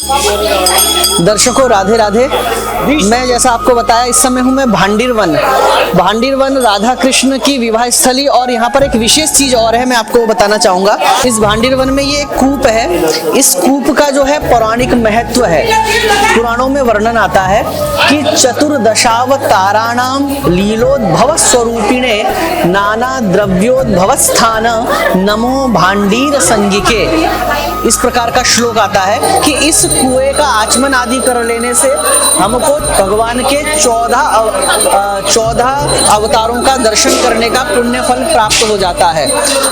दर्शकों राधे राधे। मैं जैसा आपको बताया इस समय हूँ मैं भांडीर वन राधा कृष्ण की विवाह स्थली। और यहाँ पर एक विशेष चीज और है, मैं आपको बताना चाहूंगा। इस भांडीर वन में ये एक कूप है। इस कूप का जो है पौराणिक महत्व है। पुराणों में वर्णन आता है कि चतुर्दशावताराणाम लीलोद्भव स्वरूपिणे नाना द्रव्योद्भव स्थान नमो भांडीर संगिके। इस प्रकार का श्लोक आता है कि इस कुएं का आचमन आदि कर लेने से हमको भगवान के 14 अवतारों का दर्शन करने का पुण्य फल प्राप्त हो जाता है।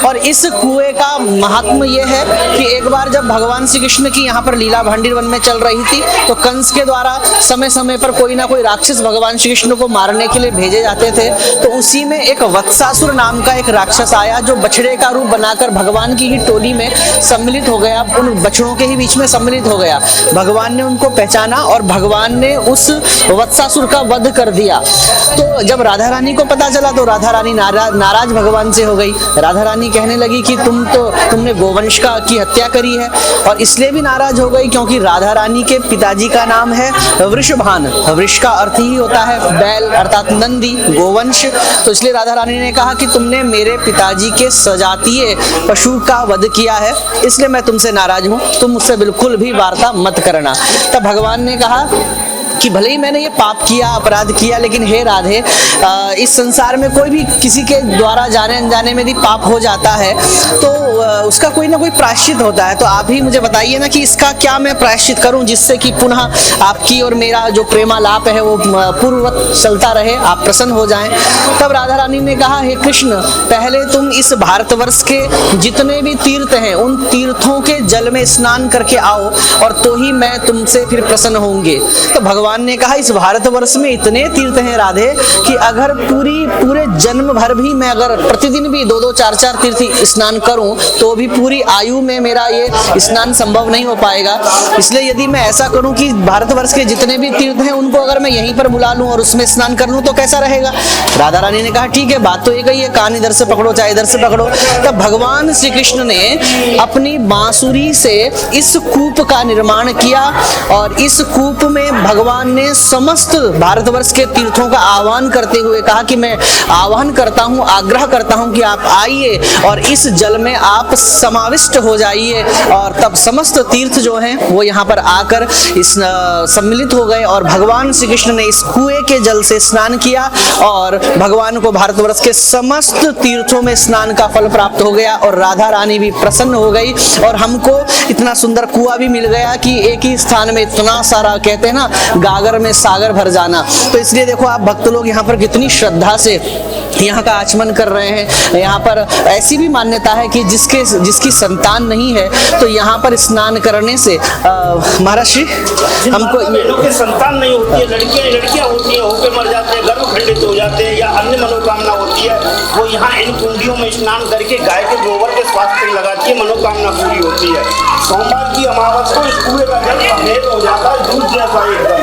और इस कुएं का महात्म यह है कि एक बार जब भगवान श्री कृष्ण की यहाँ पर लीला भांडीर वन में चल रही थी तो कंस के द्वारा समय समय पर कोई ना कोई राक्षस भगवान श्री कृष्ण को मारने के लिए भेजे जाते थे। तो उसी में एक वत्सासुर नाम का एक राक्षस आया जो बछड़े का रूप बनाकर भगवान की ही टोली में सम्मिलित हो गया, उन बछड़ों के ही बीच में सम्मिलित हो गया। भगवान ने उनको पहचाना और भगवान ने उस वत्सासुर का वध कर दिया। तो जब राधा रानी को पता चला तो राधा रानी नाराज भगवान से हो गई। राधा रानी कहने लगी कि तुमने गोवंश की हत्या करी है, और इसलिए भी नाराज हो गई क्योंकि राधा रानी के पिताजी का नाम है वृषभान। वृष का अर्थ ही होता है बैल अर्थात नंदी, गोवंश। तो इसलिए राधा रानी ने कहा कि तुमने मेरे पिताजी के सजातीय पशु का वध किया है, इसलिए मैं तुमसे नाराज हूं, तुम मुझसे बिल्कुल भी वार्ता मत करना। तब भगवान ने कहा कि भले ही मैंने ये पाप किया, अपराध किया, लेकिन हे राधे, इस संसार में कोई भी किसी के द्वारा जाने अनजाने में यदि पाप हो जाता है तो उसका कोई ना कोई प्रायश्चित होता है। तो आप ही मुझे बताइए ना कि इसका क्या मैं प्रायश्चित करूं जिससे कि पुनः आपकी और मेरा जो प्रेमालाप है वो पूर्ववत चलता रहे, आप प्रसन्न हो जाएं। तब राधा रानी ने कहा, हे कृष्ण, पहले तुम इस भारतवर्ष के जितने भी तीर्थ हैं उन तीर्थों के जल में स्नान करके आओ, और तो ही मैं तुमसे फिर प्रसन्न होंगे। तो भगवान ने कहा, इस भारतवर्ष में इतने तीर्थ हैं राधे कि अगर पूरे जन्म भर भी मैं अगर प्रतिदिन भी 2-2, 4-4 तीर्थ स्नान करूं तो भी पूरी आयु में मेरा ये स्नान संभव नहीं हो पाएगा। इसलिए यदि मैं ऐसा करूं कि भारतवर्ष के जितने भी तीर्थ हैं उनको अगर मैं यहीं पर बुला लूं और उसमें स्नान कर लूं तो कैसा रहेगा। राधा रानी ने कहा, ठीक है, बात तो एक ही है, कान इधर से पकड़ो चाहे इधर से पकड़ो। तब भगवान श्री कृष्ण ने अपनी बांसुरी से इस कूप का निर्माण किया, और इस कूप में भगवान ने समस्त भारतवर्ष के तीर्थों का आह्वान करते हुए कहा कि मैं आह्वान करता हूं, आग्रह करता हूं कि आप आइए और इस जल में आप समाविष्ट हो जाइए। और तब समस्त तीर्थ जो हैं वो यहाँ पर आकर इस सम्मिलित हो गए, और भगवान श्री कृष्ण ने इस कुएं के जल से स्नान किया, और भगवान को भारतवर्ष के समस्त तीर्थों में स्नान का फल प्राप्त हो गया, और राधा रानी भी प्रसन्न हो गई, और हमको इतना सुंदर कुआं भी मिल गया कि एक ही स्थान में इतना सारा, कहते हैं ना, गागर में सागर भर जाना। तो इसलिए देखो आप भक्त लोग यहाँ पर कितनी श्रद्धा से यहाँ का आचमन कर रहे हैं। यहाँ पर ऐसी भी मान्यता है कि जिसकी संतान नहीं है तो यहाँ पर स्नान करने से महाराज श्री हमको की संतान नहीं होती है, लड़कियां होती है, होकर मर जाते हैं, गर्भ खंडित हो जाते हैं, या अन्य मनोकामना होती है, वो यहाँ इन कुंडियों में स्नान करके गाय के गोबर के स्वास्थ्य लगाती है, मनोकामना पूरी होती है। सोमवार की अमावस को इस कुएं का जल सफेद हो जाता है, दूध जैसा एकदम।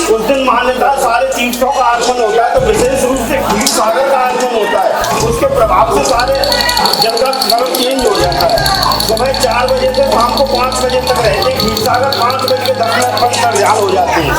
उस दिन मान्यता सारे तीर्थों का आगमन होता है, तो विशेष रूप से क्षीर सागर का आगमन होता है। उसके प्रभाव से सारे जल का कलर चेंज हो जाता है। सुबह 4 बजे से शाम को 5 बजे तक रहते, क्षीर सागर 5 बजे के 10 मिनट तक ध्यान हो जाते हैं।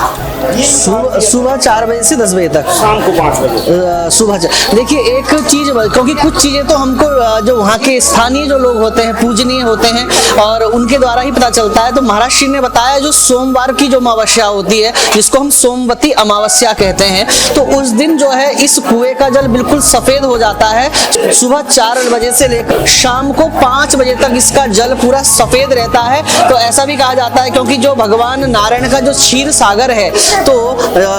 सुबह 4 बजे से 10 बजे तक, शाम को 5 बजे सुबह। देखिए एक चीज, क्योंकि कुछ चीजें तो हमको जो वहाँ के स्थानीय जो लोग होते हैं, पूजनीय होते हैं, और उनके द्वारा ही पता चलता है। तो महाराज श्री ने बताया जो सोमवार की जो अमावस्या होती है, जिसको हम सोमवती अमावस्या कहते हैं, तो उस दिन जो है इस कुएं का जल बिल्कुल सफेद हो जाता है। सुबह 4 बजे से लेकर शाम को 5 बजे तक इसका जल पूरा सफेद रहता है। तो ऐसा भी कहा जाता है क्योंकि जो भगवान नारायण का जो क्षीर सागर है तो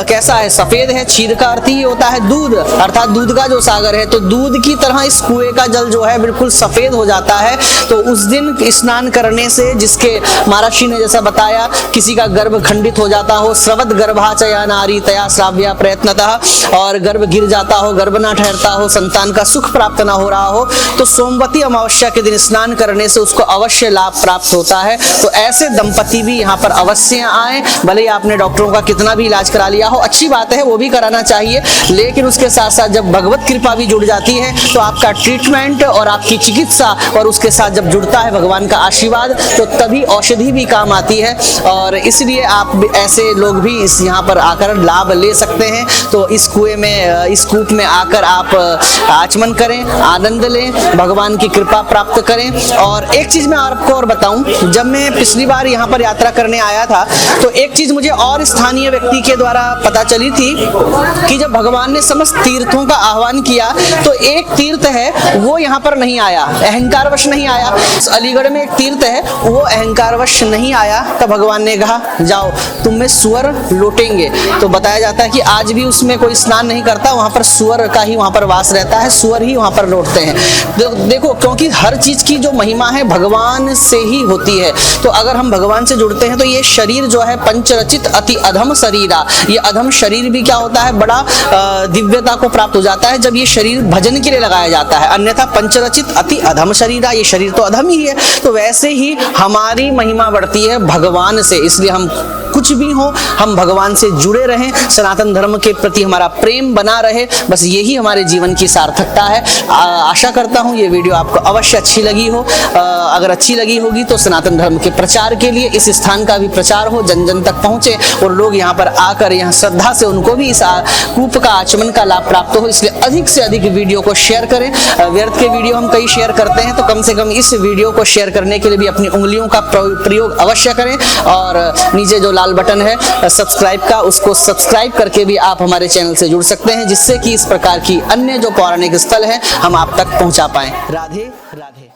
कैसा है, सफेद है। क्षीर का अर्थ ही होता है दूध, अर्थात दूध का जो सागर है, तो दूध की तरह इस कुएं का जल जो है बिल्कुल सफेद हो जाता है। तो उस दिन स्नान करने से, जिसके महाराज श्री ने जैसा बताया, किसी का गर्भ खंडित हो जाता हो, स्रवत गर्भाचया नारी तया श्राव्या प्रयत्नतः, और गर्भ गिर जाता हो, गर्भ ना ठहरता हो, संतान का सुख प्राप्त ना हो रहा हो, तो सोमवती अमावस्या के दिन स्नान करने से उसको अवश्य लाभ प्राप्त होता है। तो ऐसे दंपति भी यहाँ पर अवश्य आए, भले ही आपने डॉक्टरों का कितना कितना भी इलाज करा लिया हो, अच्छी बात है, वो भी कराना चाहिए, लेकिन उसके साथ साथ जब भगवत कृपा भी जुड़ जाती है तो आपका ट्रीटमेंट और आपकी चिकित्सा और उसके साथ जब जुड़ता है भगवान का आशीर्वाद, तो तभी औषधि भी काम आती है। और इसलिए आप ऐसे लोग भी इस यहाँ पर आकर लाभ ले सकते हैं। तो इस कुएं में, इस कूप में आकर आप आचमन करें, आनंद लें, भगवान की कृपा प्राप्त करें। और एक चीज मैं आपको और बताऊं, जब मैं पिछली बार यहाँ पर यात्रा करने आया था तो एक चीज मुझे और स्थानीय व्यक्ति के द्वारा पता चली थी कि जब भगवान ने समस्त तीर्थों का आह्वान किया तो एक तीर्थ है वो यहाँ पर नहीं आया, अहंकारवश नहीं आया। अलीगढ़ में एक तीर्थ है, वो अहंकारवश नहीं आया। तब भगवान ने कहा जाओ तुम में सुअर लौटेंगे। तो बताया जाता है कि आज भी उसमें कोई स्नान नहीं करता, वहां पर सुअर का ही वहां पर वास रहता है, सुअर ही वहां पर लौटते हैं। देखो, क्योंकि हर चीज की जो महिमा है भगवान से ही होती है। तो अगर हम भगवान से जुड़ते हैं तो ये शरीर जो है पंचरचित अति अधम शरीरा, ये अधम शरीर भी क्या होता है, बड़ा दिव्यता को प्राप्त हो जाता है जब ये शरीर भजन के लिए लगाया जाता है। अन्यथा पंचरचित अति अधम शरीरा, ये शरीर तो अधम ही है। तो वैसे ही हमारी महिमा बढ़ती है भगवान से। इसलिए हम कुछ भी हो, हम भगवान से जुड़े रहें, सनातन धर्म के प्रति हमारा प्रेम बना रहे, बस यही हमारे जीवन की सार्थकता है। आशा करता हूँ ये वीडियो आपको अवश्य अच्छी लगी हो। अगर अच्छी लगी होगी तो सनातन धर्म के प्रचार के लिए इस स्थान का भी प्रचार हो, जन जन तक पहुंचे और लोग यहाँ पर आकर यहाँ श्रद्धा से उनको भी इस कूप का आचमन का लाभ प्राप्त हो। इसलिए अधिक से अधिक वीडियो को शेयर करें। व्यर्थ के वीडियो हम कई शेयर करते हैं, तो कम से कम इस वीडियो को शेयर करने के लिए भी अपनी उंगलियों का प्रयोग अवश्य करें। और नीचे जो लाल बटन है सब्सक्राइब का, उसको सब्सक्राइब करके भी आप हमारे चैनल से जुड़ सकते हैं, जिससे कि इस प्रकार की अन्य जो पौराणिक स्थल है हम आप तक पहुंचा पाएं। राधे राधे।